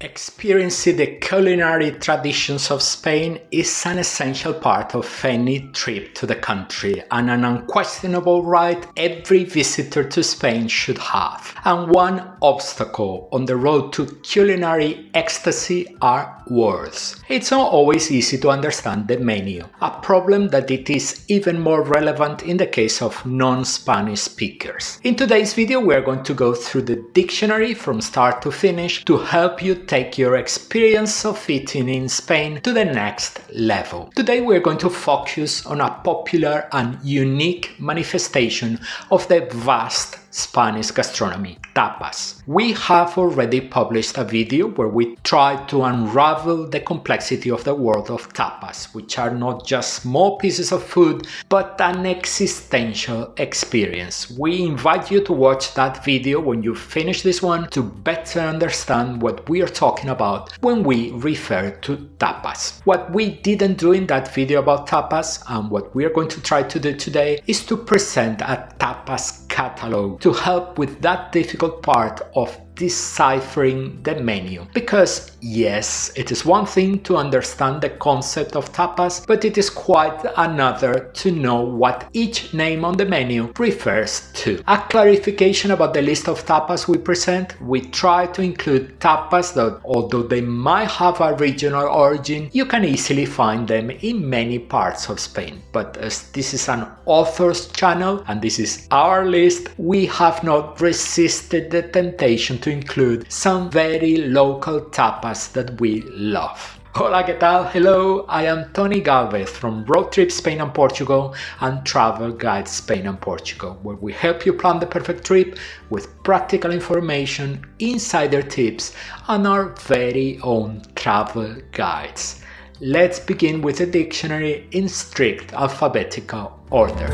Experiencing the culinary traditions of Spain is an essential part of any trip to the country and an unquestionable right every visitor to Spain should have. And one obstacle on the road to culinary ecstasy are words. It's not always easy to understand the menu, a problem that it is even more relevant in the case of non-Spanish speakers. In today's video we are going to go through the dictionary from start to finish to help you take your experience of eating in Spain to the next level. Today we are going to focus on a popular and unique manifestation of the vast Spanish gastronomy, tapas. We have already published a video where we try to unravel the complexity of the world of tapas, which are not just small pieces of food, but an existential experience. We invite you to watch that video when you finish this one to better understand what we are talking about when we refer to tapas. What we didn't do in that video about tapas, and what we are going to try to do today, is to present a tapas catalog to help with that difficult part of deciphering the menu. Because yes, it is one thing to understand the concept of tapas, but it is quite another to know what each name on the menu refers to. A clarification about the list of tapas we present: we try to include tapas that, although they might have a regional origin, you can easily find them in many parts of Spain. But as this is an author's channel and this is our list, we have not resisted the temptation to include some very local tapas that we love. Hola, ¿qué tal? Hello, I am Tony Galvez from Road Trip Spain and Portugal and Travel Guide Spain and Portugal, where we help you plan the perfect trip with practical information, insider tips, and our very own travel guides. Let's begin with the dictionary in strict alphabetical order.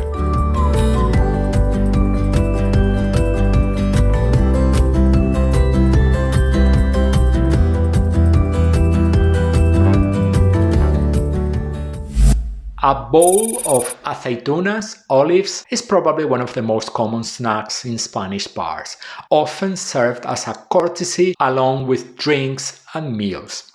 A bowl of aceitunas, olives, is probably one of the most common snacks in Spanish bars, often served as a courtesy along with drinks and meals.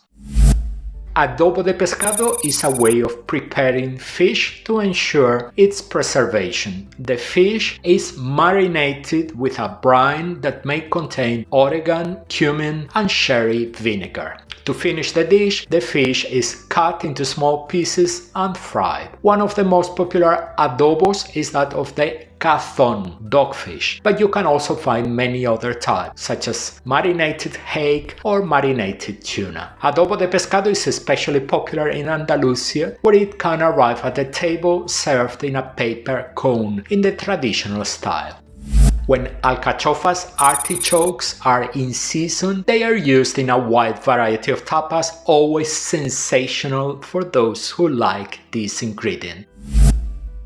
Adobo de pescado is a way of preparing fish to ensure its preservation. The fish is marinated with a brine that may contain oregano, cumin, and sherry vinegar. To finish the dish, the fish is cut into small pieces and fried. One of the most popular adobos is that of the cazón, dogfish, but you can also find many other types, such as marinated hake or marinated tuna. Adobo de pescado is especially popular in Andalusia, where it can arrive at the table served in a paper cone in the traditional style. When alcachofas, artichokes, are in season, they are used in a wide variety of tapas, always sensational for those who like this ingredient.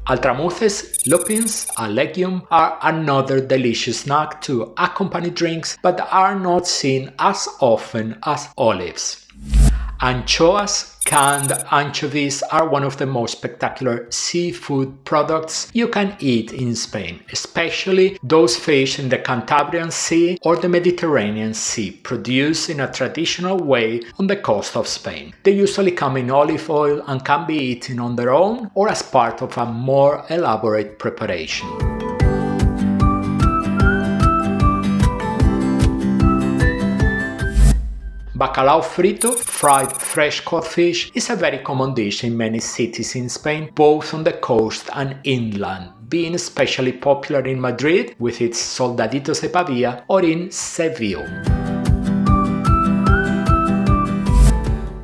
Altramuces, lupins, a legume, are another delicious snack to accompany drinks, but are not seen as often as olives. Anchoas, canned anchovies, are one of the most spectacular seafood products you can eat in Spain, especially those fish in the Cantabrian Sea or the Mediterranean Sea, produced in a traditional way on the coast of Spain. They usually come in olive oil and can be eaten on their own or as part of a more elaborate preparation. Bacalao frito, fried fresh caught fish, is a very common dish in many cities in Spain, both on the coast and inland, being especially popular in Madrid with its soldaditos de pavia or in Seville.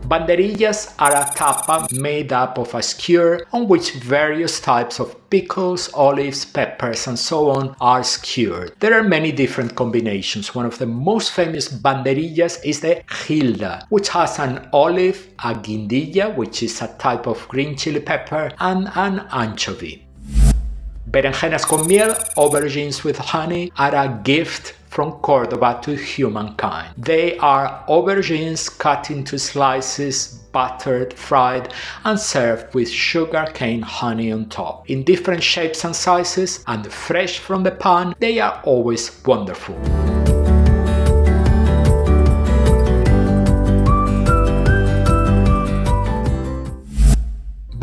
Banderillas are a tapa made up of a skewer on which various types of pickles, olives, peppers, and so on are skewered. There are many different combinations. One of the most famous banderillas is the Gilda, which has an olive, a guindilla, which is a type of green chili pepper, and an anchovy. Berenjenas con miel, aubergines with honey, are a gift from Cordoba to humankind. They are aubergines cut into slices, buttered, fried, and served with sugarcane honey on top. In different shapes and sizes, and fresh from the pan, they are always wonderful.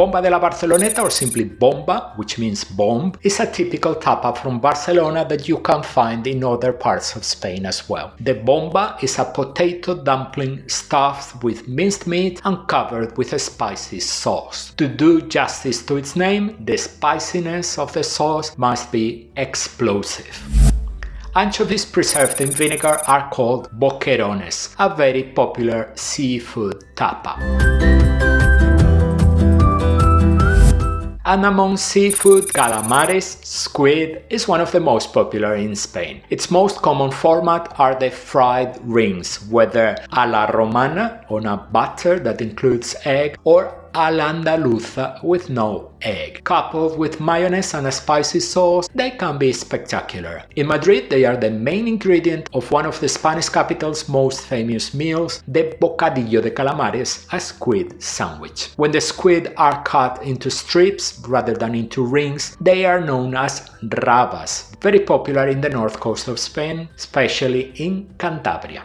Bomba de la Barceloneta, or simply bomba, which means bomb, is a typical tapa from Barcelona that you can find in other parts of Spain as well. The bomba is a potato dumpling stuffed with minced meat and covered with a spicy sauce. To do justice to its name, the spiciness of the sauce must be explosive. Anchovies preserved in vinegar are called boquerones, a very popular seafood tapa. And among seafood, calamares, squid, is one of the most popular in Spain. Its most common format are the fried rings, whether a la romana, on a batter that includes egg, or a la andaluza with no egg. Coupled with mayonnaise and a spicy sauce, they can be spectacular. In Madrid, they are the main ingredient of one of the Spanish capital's most famous meals, the bocadillo de calamares, a squid sandwich. When the squid are cut into strips rather than into rings, they are known as rabas, very popular in the north coast of Spain, especially in Cantabria.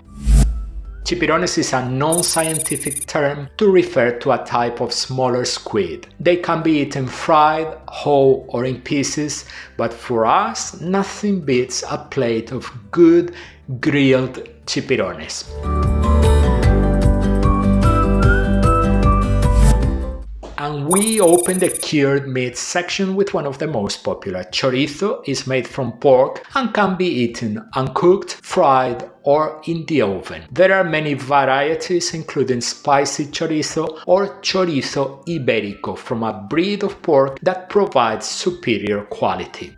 Chipirones is a non-scientific term to refer to a type of smaller squid. They can be eaten fried, whole or in pieces, but for us, nothing beats a plate of good grilled chipirones. And we open the cured meat section with one of the most popular. Chorizo is made from pork and can be eaten uncooked, fried, or in the oven. There are many varieties, including spicy chorizo or chorizo ibérico, from a breed of pork that provides superior quality.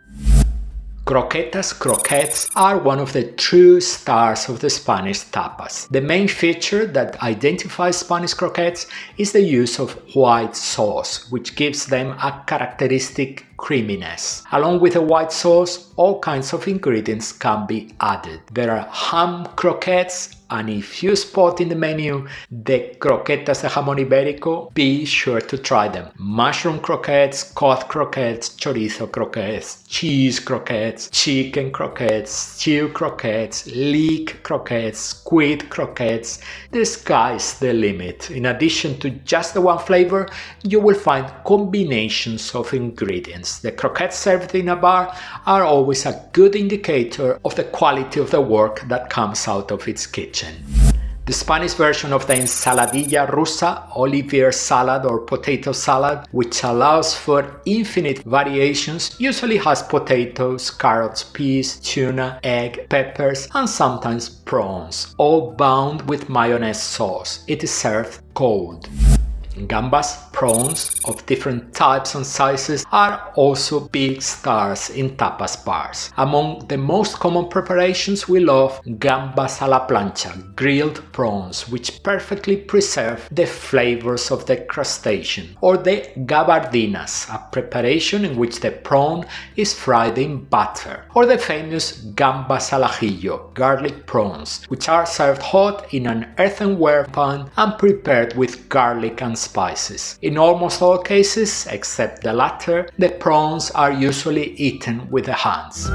Croquettes are one of the true stars of the Spanish tapas. The main feature that identifies Spanish croquettes is the use of white sauce, which gives them a characteristic creaminess. Along with the white sauce, all kinds of ingredients can be added. There are ham croquettes, and if you spot in the menu the croquetas de jamón ibérico, be sure to try them. Mushroom croquettes, cod croquettes, chorizo croquettes, cheese croquettes, chicken croquettes, stew croquettes, leek croquettes, squid croquettes. The sky's the limit. In addition to just the one flavor, you will find combinations of ingredients. The croquettes served in a bar are always a good indicator of the quality of the work that comes out of its kitchen. The Spanish version of the ensaladilla rusa, Olivier salad or potato salad, which allows for infinite variations, usually has potatoes, carrots, peas, tuna, egg, peppers, and sometimes prawns, all bound with mayonnaise sauce. It is served cold. Gambas, prawns of different types and sizes are also big stars in tapas bars. Among the most common preparations, we love gambas a la plancha, grilled prawns which perfectly preserve the flavors of the crustacean, or the gabardinas, a preparation in which the prawn is fried in butter, or the famous gambas al ajillo, garlic prawns, which are served hot in an earthenware pan and prepared with garlic and spices. In almost all cases, except the latter, the prawns are usually eaten with the hands.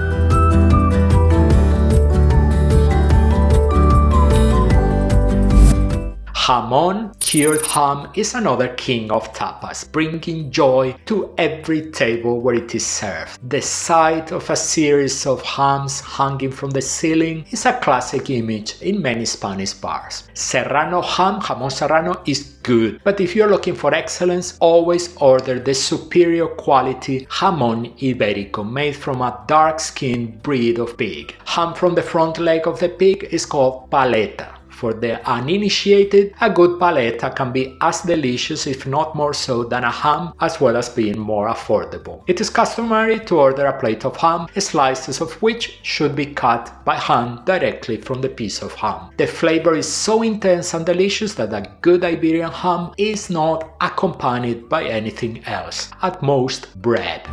Jamón, cured ham, is another king of tapas, bringing joy to every table where it is served. The sight of a series of hams hanging from the ceiling is a classic image in many Spanish bars. Serrano ham, jamón serrano, is good, but if you're looking for excellence, always order the superior quality jamón ibérico, made from a dark-skinned breed of pig. Ham from the front leg of the pig is called paleta. For the uninitiated, a good paleta can be as delicious, if not more so, than a ham, as well as being more affordable. It is customary to order a plate of ham, slices of which should be cut by hand directly from the piece of ham. The flavor is so intense and delicious that a good Iberian ham is not accompanied by anything else, at most bread.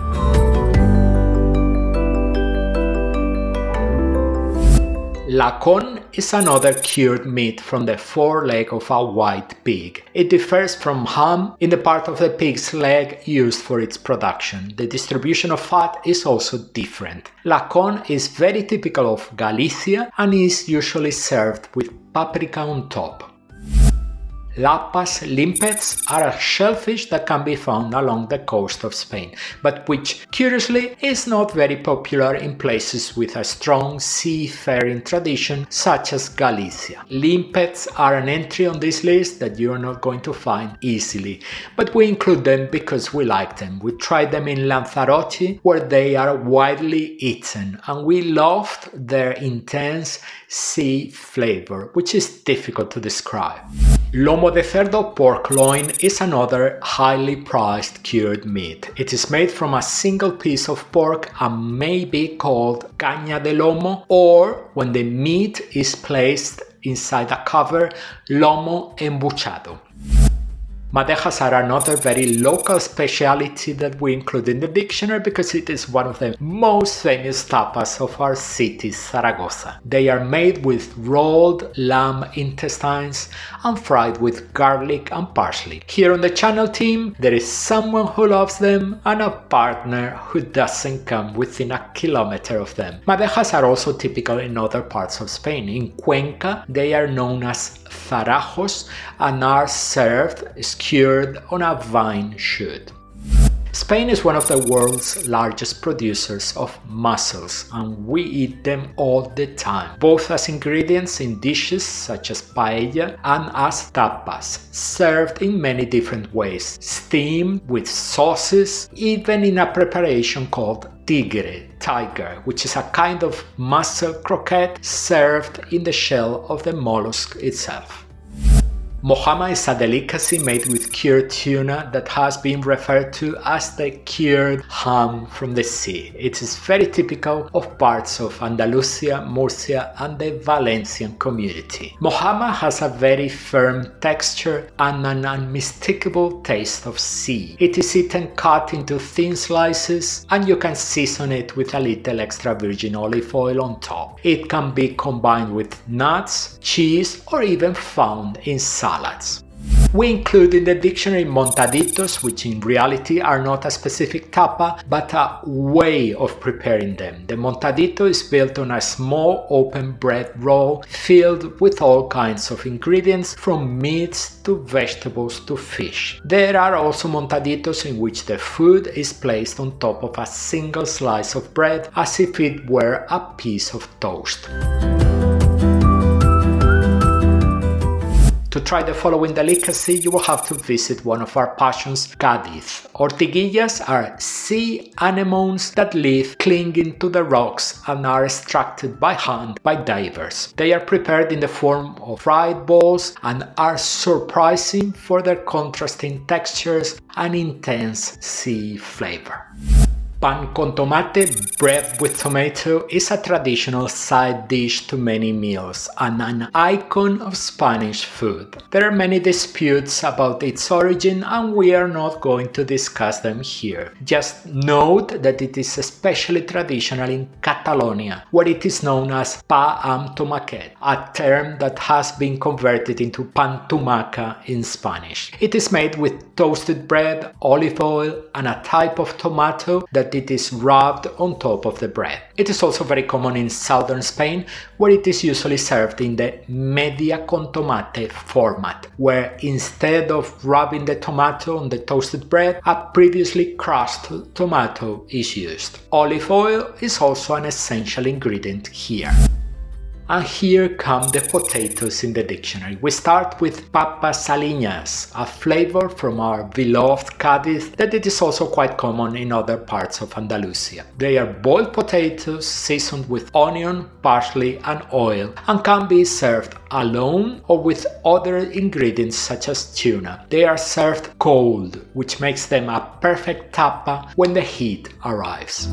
Lacón is another cured meat from the foreleg of a white pig. It differs from ham in the part of the pig's leg used for its production. The distribution of fat is also different. Lacón is very typical of Galicia and is usually served with paprika on top. Lapas limpets are a shellfish that can be found along the coast of Spain, but which, curiously, is not very popular in places with a strong seafaring tradition such as Galicia. Limpets are an entry on this list that you are not going to find easily, but we include them because we like them. We tried them in Lanzarote, where they are widely eaten, and we loved their intense sea flavor, which is difficult to describe. Lomo de cerdo, pork loin, is another highly prized cured meat. It is made from a single piece of pork and may be called caña de lomo, or when the meat is placed inside a cover, lomo embuchado. Madejas are another very local speciality that we include in the dictionary because it is one of the most famous tapas of our city, Zaragoza. They are made with rolled lamb intestines and fried with garlic and parsley. Here on the channel team, there is someone who loves them and a partner who doesn't come within a kilometer of them. Madejas are also typical in other parts of Spain. In Cuenca, they are known as farajos and are served cured on a vine shoot. Spain is one of the world's largest producers of mussels, and we eat them all the time, both as ingredients in dishes such as paella and as tapas, served in many different ways, steamed with sauces, even in a preparation called tigre, tiger, which is a kind of mussel croquette served in the shell of the mollusk itself. Mojama is a delicacy made with cured tuna that has been referred to as the cured ham from the sea. It is very typical of parts of Andalusia, Murcia and the Valencian community. Mojama has a very firm texture and an unmistakable taste of sea. It is eaten cut into thin slices and you can season it with a little extra virgin olive oil on top. It can be combined with nuts, cheese or even found in salads. We include in the dictionary montaditos, which in reality are not a specific tapa, but a way of preparing them. The montadito is built on a small open bread roll filled with all kinds of ingredients from meats to vegetables to fish. There are also montaditos in which the food is placed on top of a single slice of bread as if it were a piece of toast. To try the following delicacy, you will have to visit one of our passions, Cádiz. Ortiguillas are sea anemones that live clinging to the rocks and are extracted by hand by divers. They are prepared in the form of fried balls and are surprising for their contrasting textures and intense sea flavor. Pan con tomate, bread with tomato, is a traditional side dish to many meals and an icon of Spanish food. There are many disputes about its origin and we are not going to discuss them here. Just note that it is especially traditional in Catalonia, where it is known as pa amb tomàquet, a term that has been converted into pan tumaca in Spanish. It is made with toasted bread, olive oil, and a type of tomato that it is rubbed on top of the bread. It is also very common in southern Spain, where it is usually served in the media con tomate format, where instead of rubbing the tomato on the toasted bread, a previously crushed tomato is used. Olive oil is also an essential ingredient here. And here come the potatoes in the dictionary. We start with papas aliñas, a flavor from our beloved Cádiz that it is also quite common in other parts of Andalusia. They are boiled potatoes seasoned with onion, parsley and oil and can be served alone or with other ingredients such as tuna. They are served cold, which makes them a perfect tapa when the heat arrives.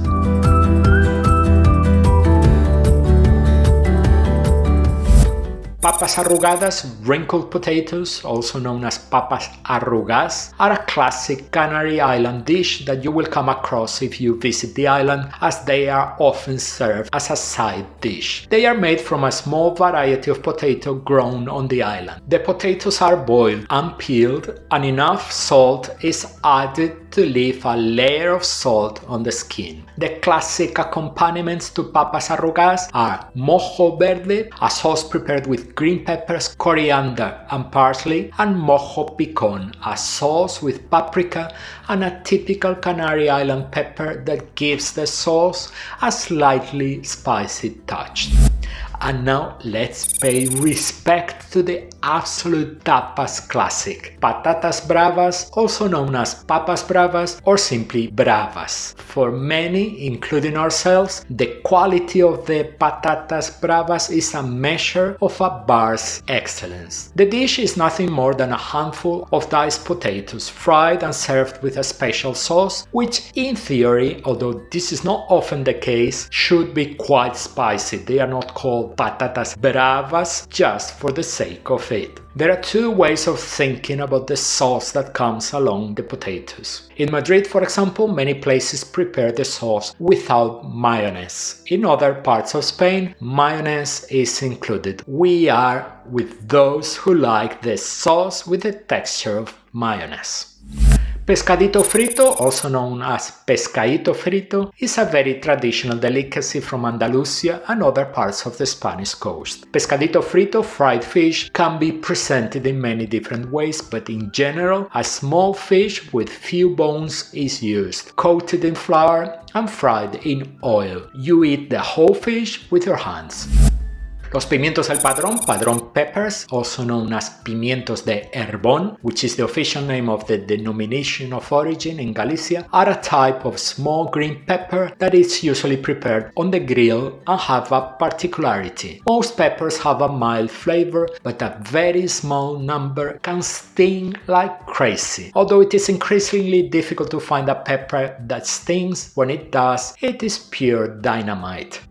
Papas arrugadas, wrinkled potatoes, also known as papas arrugas, are a classic Canary Island dish that you will come across if you visit the island, as they are often served as a side dish. They are made from a small variety of potato grown on the island. The potatoes are boiled and peeled, and enough salt is added to leave a layer of salt on the skin. The classic accompaniments to papas arrugas are mojo verde, a sauce prepared with with green peppers, coriander and parsley, and mojo picon, a sauce with paprika and a typical Canary Island pepper that gives the sauce a slightly spicy touch. And now let's pay respect to the absolute tapas classic, patatas bravas, also known as papas bravas or simply bravas. For many, including ourselves, the quality of the patatas bravas is a measure of a bar's excellence. The dish is nothing more than a handful of diced potatoes fried and served with a special sauce, which in theory, although this is not often the case, should be quite spicy. They are not called patatas bravas just for the sake of it. There are two ways of thinking about the sauce that comes along the potatoes. In Madrid, for example, many places prepare the sauce without mayonnaise. In other parts of Spain, mayonnaise is included. We are with those who like the sauce with the texture of mayonnaise. Pescadito frito, also known as pescadito frito, is a very traditional delicacy from Andalusia and other parts of the Spanish coast. Pescadito frito, fried fish, can be presented in many different ways, but in general, a small fish with few bones is used, coated in flour and fried in oil. You eat the whole fish with your hands. Los pimientos del padrón peppers, also known as pimientos de Herbón, which is the official name of the denomination of origin in Galicia, are a type of small green pepper that is usually prepared on the grill and have a particularity. Most peppers have a mild flavor, but a very small number can sting like crazy. Although it is increasingly difficult to find a pepper that stings, when it does, it is pure dynamite.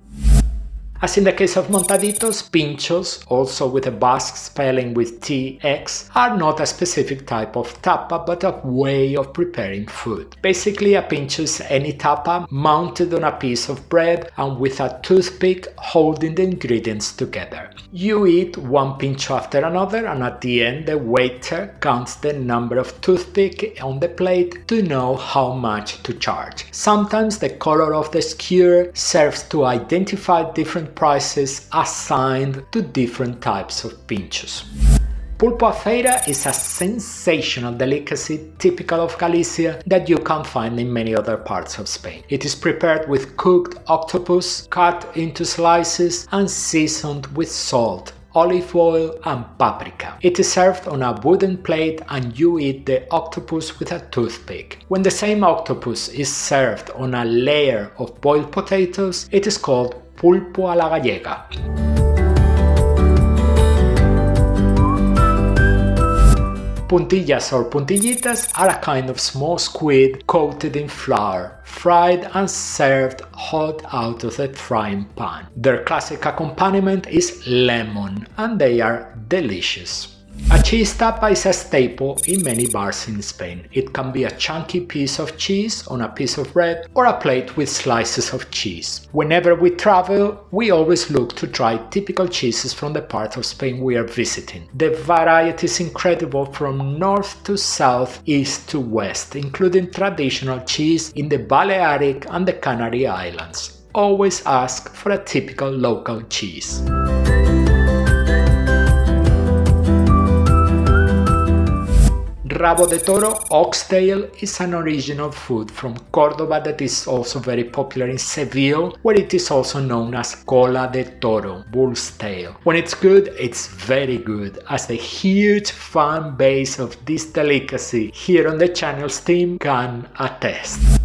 As in the case of montaditos, pinchos, also with a Basque spelling with TX, are not a specific type of tapa but a way of preparing food. Basically, a pincho is any tapa mounted on a piece of bread and with a toothpick holding the ingredients together. You eat one pincho after another, and at the end the waiter counts the number of toothpicks on the plate to know how much to charge. Sometimes the color of the skewer serves to identify different prices assigned to different types of pinchos. Pulpo a feira is a sensational delicacy typical of Galicia that you can find in many other parts of Spain. It is prepared with cooked octopus cut into slices and seasoned with salt, olive oil and paprika. It is served on a wooden plate and you eat the octopus with a toothpick. When the same octopus is served on a layer of boiled potatoes, it is called pulpo a la gallega. Puntillas or puntillitas are a kind of small squid coated in flour, fried and served hot out of the frying pan. Their classic accompaniment is lemon, and they are delicious. A cheese tapa is a staple in many bars in Spain. It can be a chunky piece of cheese on a piece of bread or a plate with slices of cheese. Whenever we travel, we always look to try typical cheeses from the part of Spain we are visiting. The variety is incredible from north to south, east to west, including traditional cheese in the Balearic and the Canary Islands. Always ask for a typical local cheese. Rabo de toro, oxtail, is an original food from Córdoba that is also very popular in Seville, where it is also known as cola de toro, bull's tail. When it's good, it's very good, as the huge fan base of this delicacy here on the channel's team can attest.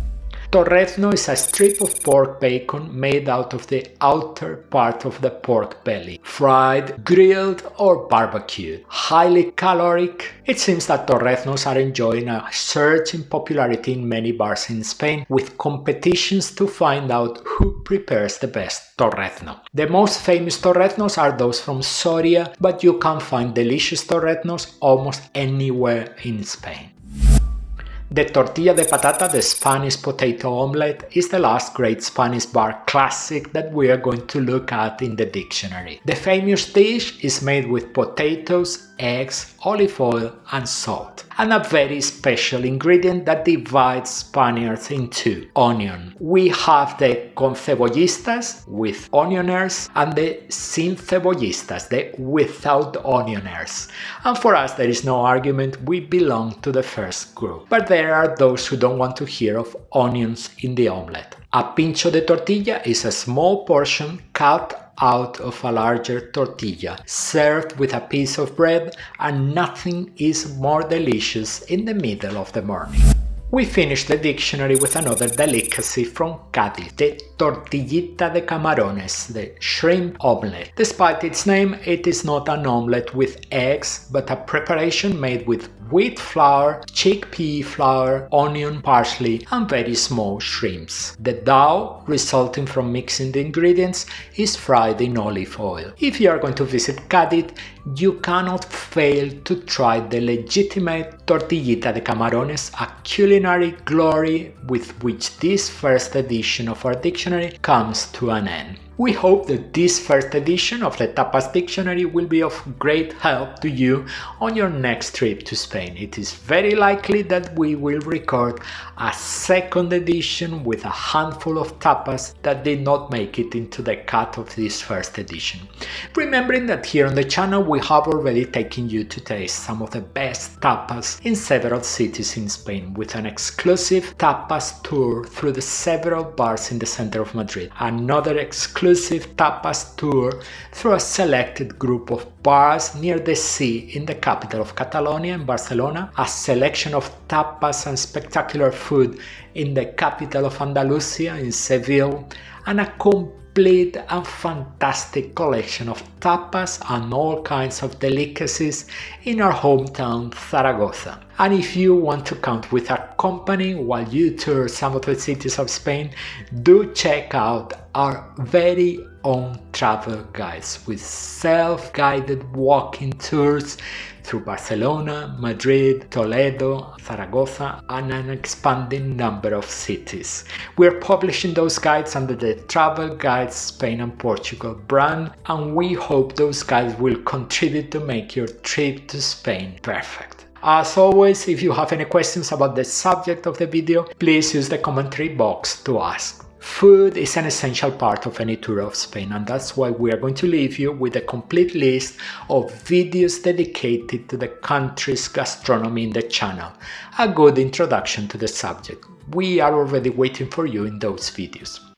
Torrezno is a strip of pork bacon made out of the outer part of the pork belly, fried, grilled or barbecued. Highly caloric, it seems that torreznos are enjoying a surge in popularity in many bars in Spain, with competitions to find out who prepares the best torrezno. The most famous torreznos are those from Soria, but you can find delicious torreznos almost anywhere in Spain. The tortilla de patata, the Spanish potato omelette, is the last great Spanish bar classic that we are going to look at in the dictionary. The famous dish is made with potatoes, eggs, olive oil and salt. and a very special ingredient that divides Spaniards in two: onion. We have the concebollistas with onioners and the sin cebollistas, the without onioners. And for us there is no argument, we belong to the first group. But there are those who don't want to hear of onions in the omelette. A pincho de tortilla is a small portion cut out of a larger tortilla, served with a piece of bread, and nothing is more delicious in the middle of the morning. We finished the dictionary with another delicacy from Cádiz, the tortillita de camarones, the shrimp omelette. Despite its name, it is not an omelette with eggs, but a preparation made with wheat flour, chickpea flour, onion, parsley, and very small shrimps. The dough, resulting from mixing the ingredients, is fried in olive oil. If you are going to visit Cádiz, you cannot fail to try the legitimate tortillita de camarones, a culinary glory with which this first edition of our dictionary comes to an end. We hope that this first edition of the Tapas Dictionary will be of great help to you on your next trip to Spain. It is very likely that we will record a second edition with a handful of tapas that did not make it into the cut of this first edition. Remembering that here on the channel we have already taken you to taste some of the best tapas in several cities in Spain, with an exclusive tapas tour through the several bars in the center of Madrid, another exclusive tapas tour through a selected group of bars near the sea in the capital of Catalonia, in Barcelona, a selection of tapas and spectacular food in the capital of Andalusia, in Seville, and a complete and fantastic collection of tapas and all kinds of delicacies in our hometown Zaragoza. And if you want to count with our company while you tour some of the cities of Spain, do check out our very own travel guides with self-guided walking tours through Barcelona, Madrid, Toledo, Zaragoza, and an expanding number of cities. We are publishing those guides under the Travel Guides Spain and Portugal brand, and we hope those guides will contribute to make your trip to Spain perfect. As always, if you have any questions about the subject of the video, please use the commentary box to ask. Food is an essential part of any tour of Spain, and that's why we are going to leave you with a complete list of videos dedicated to the country's gastronomy in the channel, a good introduction to the subject. We are already waiting for you in those videos.